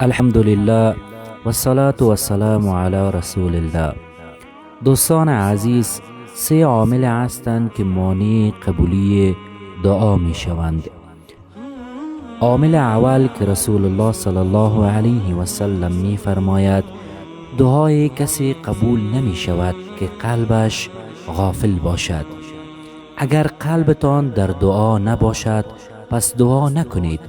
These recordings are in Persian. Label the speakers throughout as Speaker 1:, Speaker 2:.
Speaker 1: الحمد لله و الصلاة و السلام علی رسول الله. دوستان عزیز، سه عامل هستند که مانع قبولی دعا می شوند. عامل اول که رسول الله صلی الله علیه و سلم می فرماید دعای کسی قبول نمی شود که قلبش غافل باشد. اگر قلبتان در دعا نباشد پس دعا نکنید.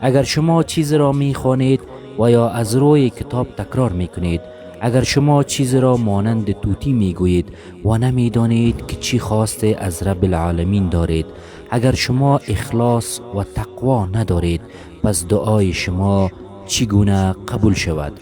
Speaker 1: اگر شما چیز را می خوانید و یا از روی کتاب تکرار می کنید، اگر شما چیز را مانند طوطی می گویید و نمی دانید که چی خواسته از رب العالمین دارید، اگر شما اخلاص و تقوا ندارید، پس دعای شما چگونه قبول شود؟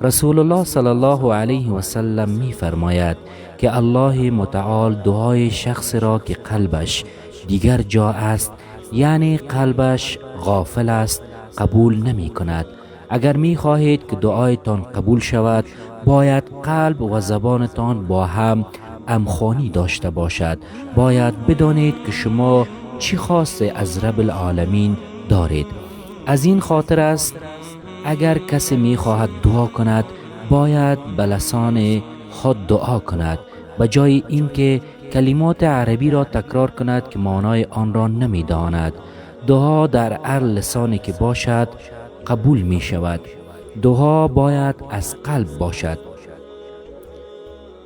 Speaker 1: رسول الله صلی الله علیه و سلم می فرماید که الله متعال دعای شخص را که قلبش دیگر جا است، یعنی قلبش غافل است، قبول نمی کند. اگر می خواهید که دعایتان قبول شود، باید قلب و زبانتان با هم همخوانی داشته باشد. باید بدانید که شما چی خواسته از رب العالمین دارید. از این خاطر است اگر کسی می خواهد دعا کند، باید به لسان خود دعا کند، به جای اینکه کلمات عربی را تکرار کند که معنای آن را نمی داند. دعا در هر لسانی که باشد قبول می شود. دعا باید از قلب باشد.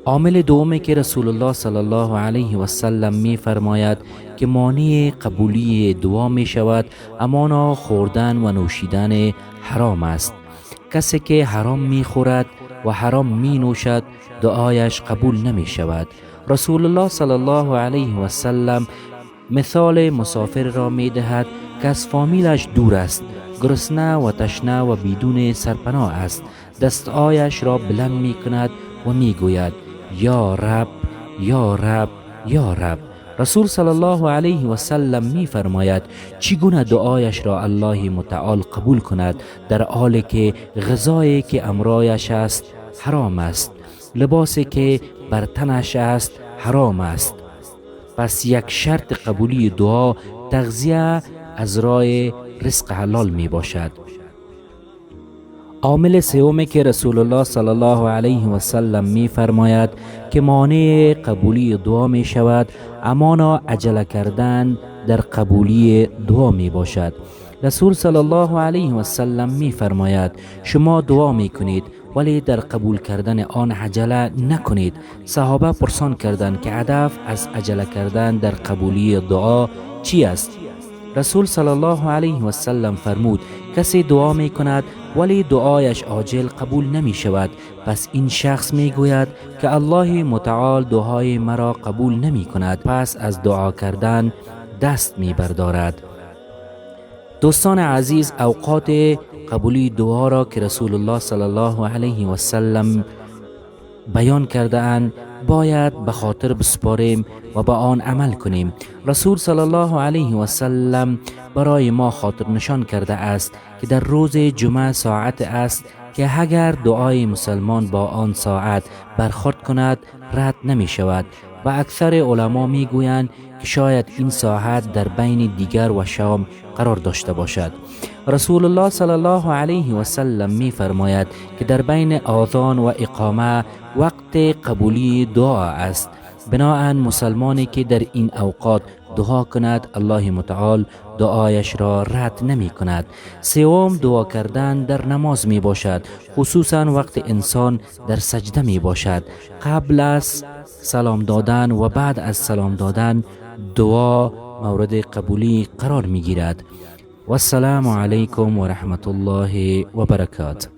Speaker 1: عامل دومی که رسول الله صلی الله علیه و سلم می فرماید که مانع قبولی دعا می شود، همانا خوردن و نوشیدن حرام است. کسی که حرام می خورد و حرام می نوشد دعایش قبول نمی شود. رسول الله صلی الله علیه و سلم مثال مسافر را می دهد که از فامیلش دور است، گرسنه و تشنه و بدون سرپناه است. دستهایش را بلند می کند و می گوید یا رب یا رب یا رب. رسول صلی الله علیه و سلم می فرماید چگونه دعایش را الله متعال قبول کند در حالی که غذایی که امرایش است حرام است، لباسی که بر تنش است حرام است. پس یک شرط قبولی دعا تغذیه از راه رزق حلال می باشد. عامل سومی که رسول الله صلی الله علیه و سلم می فرماید که مانع قبولی دعا می شود، همانا عجله کردن در قبولی دعا می باشد. رسول صلی الله علیه و سلم می فرماید شما دعا می کنید ولی در قبول کردن آن عجله نکنید. صحابه پرسان کردند که هدف از عجله کردن در قبولی دعا چی است؟ رسول صلی الله علیه و سلم فرمود کسی دعا می کند ولی دعایش عاجل قبول نمی شود، پس این شخص می گوید که الله متعال دعای مرا قبول نمی کند، پس از دعا کردن دست می بردارد. دوستان عزیز، اوقات قبولی دعا را که رسول الله صلی الله علیه و سلم بیان کرده اند باید به خاطر بسپاریم و به آن عمل کنیم. رسول صلی الله علیه و سلم برای ما خاطر نشان کرده است که در روز جمعه ساعت است که اگر دعای مسلمان با آن ساعت برخورد کند رد نمی شود و اکثر علما می گویند که شاید این ساعت در بین دیگر و شام قرار داشته باشد. رسول الله صلی الله علیه و سلم می فرماید که در بین آذان و اقامه وقت قبولی دعا است. بنابراین مسلمانی که در این اوقات دعا کند الله متعال دعایش را رد نمی کند. سوم، دعا کردن در نماز می باشد، خصوصا وقت انسان در سجده می باشد. قبل از سلام دادن و بعد از سلام دادن دعا مورد قبولی قرار می گیرد. و السلام علیکم و رحمت الله و برکاته.